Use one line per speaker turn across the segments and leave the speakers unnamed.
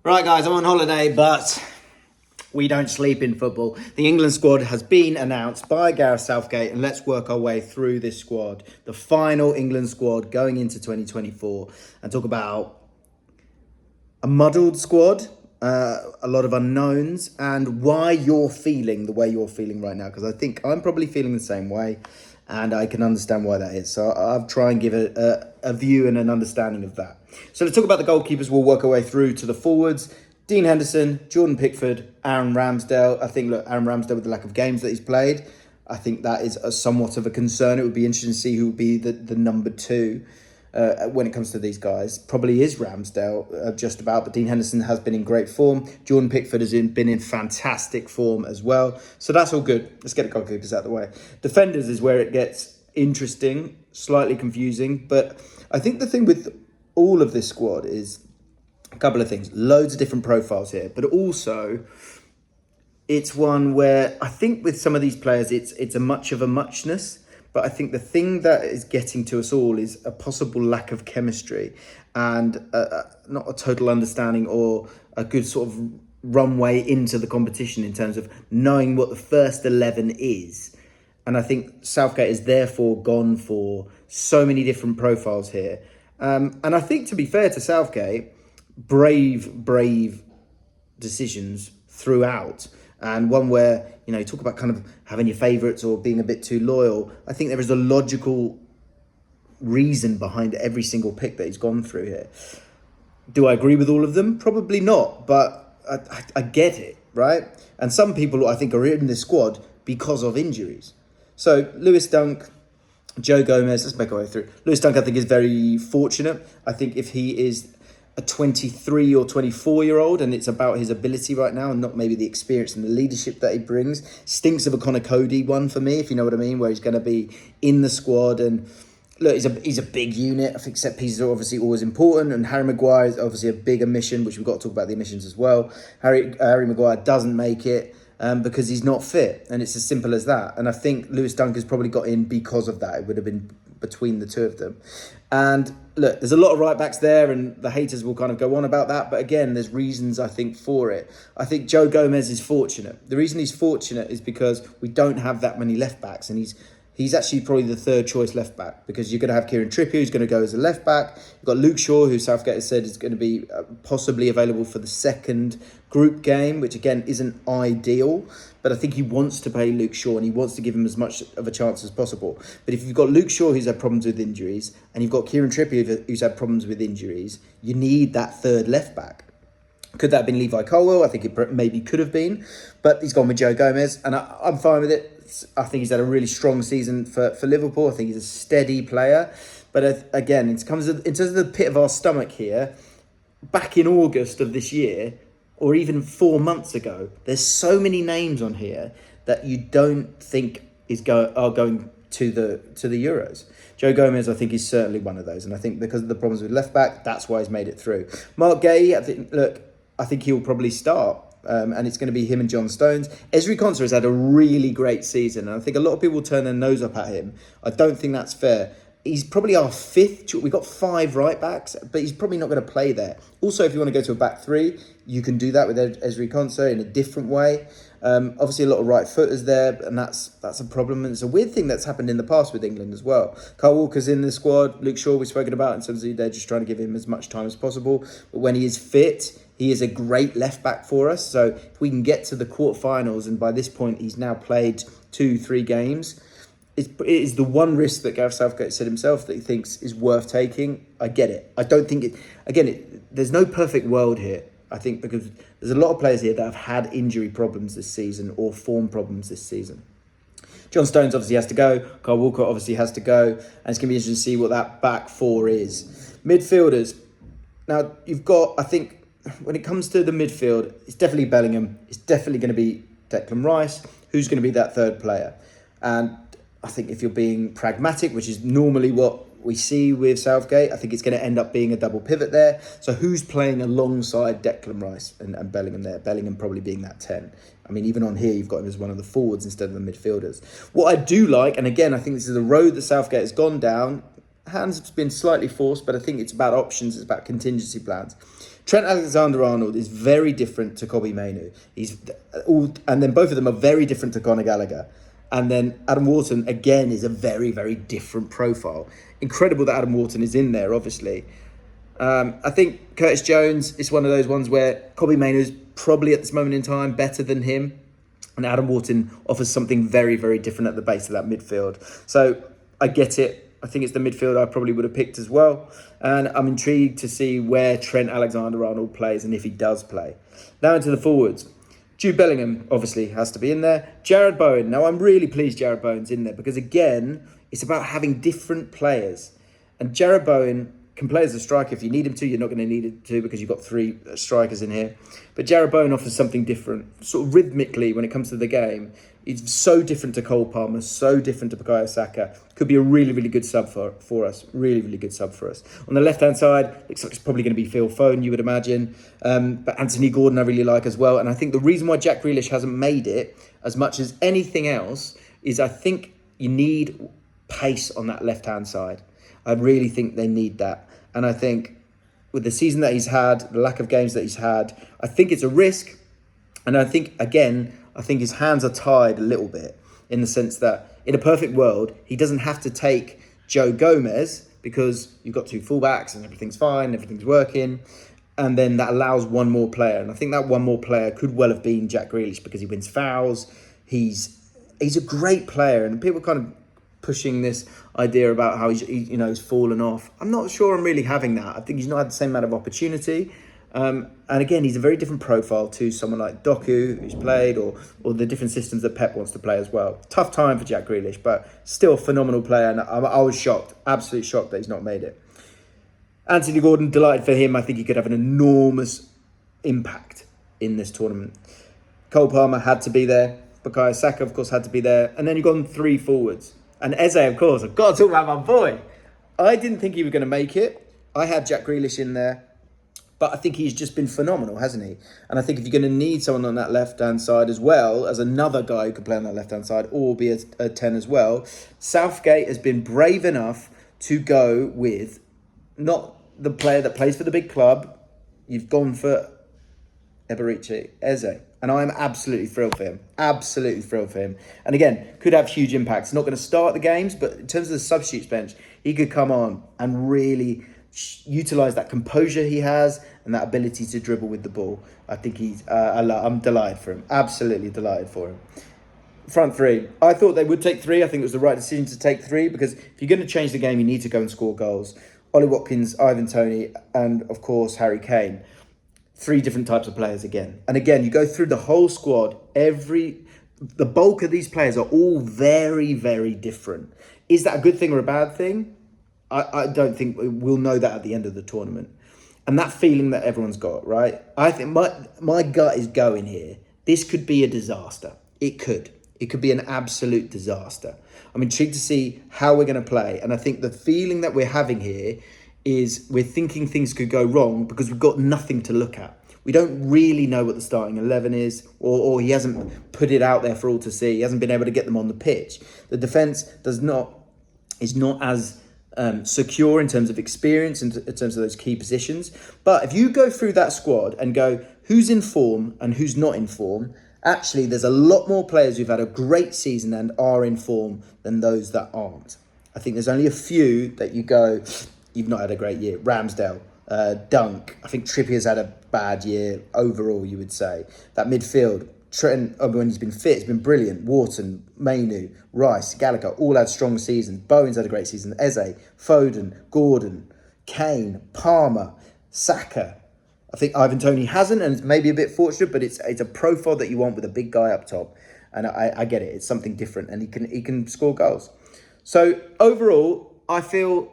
Right, guys, I'm on holiday, but we don't sleep in football. The England squad has been announced by Gareth Southgate, and let's work our way through this squad, the final England squad going into 2024, and talk about a muddled squad, a lot of unknowns, and why you're feeling the way you're feeling right now. Because I think I'm probably feeling the same way, and I can understand why that is. So I'll try and give a view and an understanding of that. So let's talk about the goalkeepers. We'll work our way through to the forwards. Dean Henderson, Jordan Pickford, Aaron Ramsdale. I think, Aaron Ramsdale, with the lack of games that he's played, I think that is somewhat of a concern. It would be interesting to see who would be the number two when it comes to these guys. Probably is Ramsdale, just about, but Dean Henderson has been in great form. Jordan Pickford has been in fantastic form as well. So that's all good. Let's get the goalkeepers out of the way. Defenders is where it gets interesting, slightly confusing, but I think the thing with all of this squad is a couple of things. Loads of different profiles here, but also it's one where I think with some of these players, it's a much of a muchness. But I think the thing that is getting to us all is a possible lack of chemistry and not a total understanding or a good sort of runway into the competition in terms of knowing what the first 11 is. And I think Southgate has therefore gone for so many different profiles here. And I think, to be fair to Southgate, brave decisions throughout. And one where, you talk about kind of having your favourites or being a bit too loyal. I think there is a logical reason behind every single pick that he's gone through here. Do I agree with all of them? Probably not, but I get it, right? And some people, I think, are in this squad because of injuries. So Lewis Dunk, Joe Gomez, let's make our way through. Lewis Dunk, I think, is very fortunate. I think if he is a 23 or 24-year-old, and it's about his ability right now and not maybe the experience and the leadership that he brings. Stinks of a Connor Cody one for me, if you know what I mean, where he's going to be in the squad. And look, he's a big unit. I think set pieces are obviously always important, and Harry Maguire is obviously a big omission, which we've got to talk about the omissions as well. Harry Maguire doesn't make it because he's not fit, and it's as simple as that. And I think Lewis Dunk has probably got in because of that. It would have been between the two of them. And look, there's a lot of right backs there, and the haters will kind of go on about that. But again, there's reasons, I think, for it. I think Joe Gomez is fortunate. The reason he's fortunate is because we don't have that many left backs, and he's actually probably the third choice left back, because you're going to have Kieran Trippier, who's going to go as a left back. You've got Luke Shaw, who Southgate has said is going to be possibly available for the second group game, which again isn't ideal. But I think he wants to play Luke Shaw and he wants to give him as much of a chance as possible. But if you've got Luke Shaw, who's had problems with injuries, and you've got Kieran Trippier, who's had problems with injuries, you need that third left back. Could that have been Levi Colwill? I think it maybe could have been. But he's gone with Joe Gomez, and I'm fine with it. I think he's had a really strong season for Liverpool. I think he's a steady player. But again, in terms of the pit of our stomach here, back in August of this year, or even 4 months ago, there's so many names on here that you don't think are going to the Euros. Joe Gomez, I think, is certainly one of those, and I think because of the problems with left back, that's why he's made it through. Mark Gay, I think he'll probably start, and it's going to be him and John Stones. Ezri Konsa has had a really great season, and I think a lot of people turn their nose up at him. I don't think that's fair. He's probably our fifth. We've got 5 right backs, but he's probably not going to play there. Also, if you want to go to a back 3, you can do that with Ezri Konsa in a different way. Obviously, a lot of right footers there, and that's a problem. And it's a weird thing that's happened in the past with England as well. Kyle Walker's in the squad. Luke Shaw we've spoken about in terms of they're just trying to give him as much time as possible. But when he is fit, he is a great left back for us. So if we can get to the quarterfinals, and by this point he's now played 2-3 games. It is the one risk that Gareth Southgate said himself that he thinks is worth taking. I get it. I don't think there's no perfect world here. I think because there's a lot of players here that have had injury problems this season or form problems this season. John Stones obviously has to go. Kyle Walker obviously has to go. And it's going to be interesting to see what that back 4 is. Midfielders. Now, you've got, I think, when it comes to the midfield, it's definitely Bellingham. It's definitely going to be Declan Rice. Who's going to be that third player? And I think if you're being pragmatic, which is normally what we see with Southgate, I think it's going to end up being a double pivot there. So who's playing alongside Declan Rice and Bellingham there? Bellingham probably being that 10. I mean, even on here, you've got him as one of the forwards instead of the midfielders. What I do like, and again, I think this is the road that Southgate has gone down. Hands have been slightly forced, but I think it's about options. It's about contingency plans. Trent Alexander-Arnold is very different to Kobbie Mainoo. And then both of them are very different to Conor Gallagher. And then Adam Wharton, again, is a very, very different profile. Incredible that Adam Wharton is in there, obviously. I think Curtis Jones is one of those ones where Kobbie Mainoo is probably at this moment in time better than him. And Adam Wharton offers something very, very different at the base of that midfield. So I get it. I think it's the midfield I probably would have picked as well. And I'm intrigued to see where Trent Alexander-Arnold plays and if he does play. Now into the forwards. Jude Bellingham obviously has to be in there. Jarrod Bowen. Now I'm really pleased Jarrod Bowen's in there because again, it's about having different players. And Jarrod Bowen can play as a striker if you need him to. You're not going to need him to because you've got 3 strikers in here. But Jarrod Bowen offers something different. Sort of rhythmically when it comes to the game. It's so different to Cole Palmer, so different to Bukayo Saka. Could be a really, really good sub for us. Really, really good sub for us. On the left-hand side, looks like it's probably going to be Phil Foden, you would imagine. But Anthony Gordon I really like as well. And I think the reason why Jack Grealish hasn't made it as much as anything else is I think you need pace on that left-hand side. I really think they need that. And I think with the season that he's had, the lack of games that he's had, I think it's a risk. And I think, again, I think his hands are tied a little bit in the sense that in a perfect world, he doesn't have to take Joe Gomez because you've got 2 fullbacks and everything's fine, everything's working. And then that allows one more player. And I think that one more player could well have been Jack Grealish because he wins fouls. He's a great player. And people kind of pushing this idea about how he's fallen off. I'm not sure I'm really having that. I think he's not had the same amount of opportunity. And again, he's a very different profile to someone like Doku, who's played, or the different systems that Pep wants to play as well. Tough time for Jack Grealish, but still a phenomenal player. And I was shocked, absolutely shocked that he's not made it. Anthony Gordon, delighted for him. I think he could have an enormous impact in this tournament. Cole Palmer had to be there. Bukayo Saka, of course, had to be there. And then you've gone 3 forwards. And Eze, of course, I've got to talk about my boy. I didn't think he was going to make it. I had Jack Grealish in there. But I think he's just been phenomenal, hasn't he? And I think if you're going to need someone on that left-hand side as well, as another guy who can play on that left-hand side, or be a 10 as well, Southgate has been brave enough to go with not the player that plays for the big club. You've gone for Eberici, Eze. And I'm absolutely thrilled for him. Absolutely thrilled for him. And again, could have huge impacts. Not going to start the games, but in terms of the substitutes bench, he could come on and really utilise that composure he has and that ability to dribble with the ball. I think I'm delighted for him. Absolutely delighted for him. Front 3. I thought they would take 3. I think it was the right decision to take 3 because if you're going to change the game, you need to go and score goals. Ollie Watkins, Ivan Toney, and of course, Harry Kane. 3 different types of players again. And again, you go through the whole squad. The bulk of these players are all very, very different. Is that a good thing or a bad thing? I don't think we'll know that at the end of the tournament. And that feeling that everyone's got, right? I think my gut is going here. This could be a disaster. It could. It could be an absolute disaster. I'm intrigued to see how we're going to play. And I think the feeling that we're having here is we're thinking things could go wrong because we've got nothing to look at. We don't really know what the starting 11 is, or he hasn't put it out there for all to see. He hasn't been able to get them on the pitch. The defence is not as secure in terms of experience, in terms of those key positions. But if you go through that squad and go, who's in form and who's not in form, actually there's a lot more players who've had a great season and are in form than those that aren't. I think there's only a few that you go, you've not had a great year. Ramsdale, Dunk. I think Trippier's had a bad year overall, you would say. That midfield, Trent, when he's been fit, it's been brilliant. Wharton, Mainoo, Rice, Gallagher, all had strong seasons. Bowen's had a great season. Eze, Foden, Gordon, Kane, Palmer, Saka. I think Ivan Toney hasn't, and it's maybe a bit fortunate, but it's a profile that you want with a big guy up top. And I get it. It's something different, and he can score goals. So overall, I feel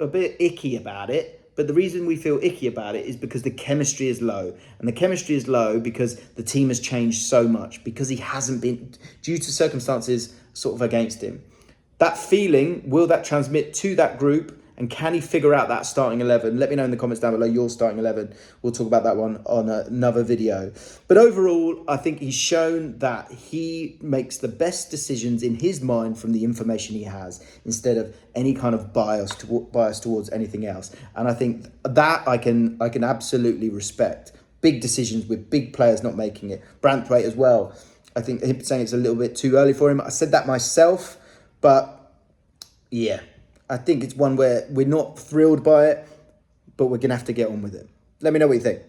a bit icky about it. But the reason we feel icky about it is because the chemistry is low. And the chemistry is low because the team has changed so much. Because he hasn't been, due to circumstances sort of against him. That feeling, will that transmit to that group And can he figure out that starting 11? Let me know in the comments down below your starting 11. We'll talk about that one on another video. But overall, I think he's shown that he makes the best decisions in his mind from the information he has, instead of any kind of bias towards anything else. And I think that I can absolutely respect. Big decisions with big players not making it. Branthwaite as well. I think him saying it's a little bit too early for him. I said that myself, but yeah. I think it's one where we're not thrilled by it, but we're going to have to get on with it. Let me know what you think.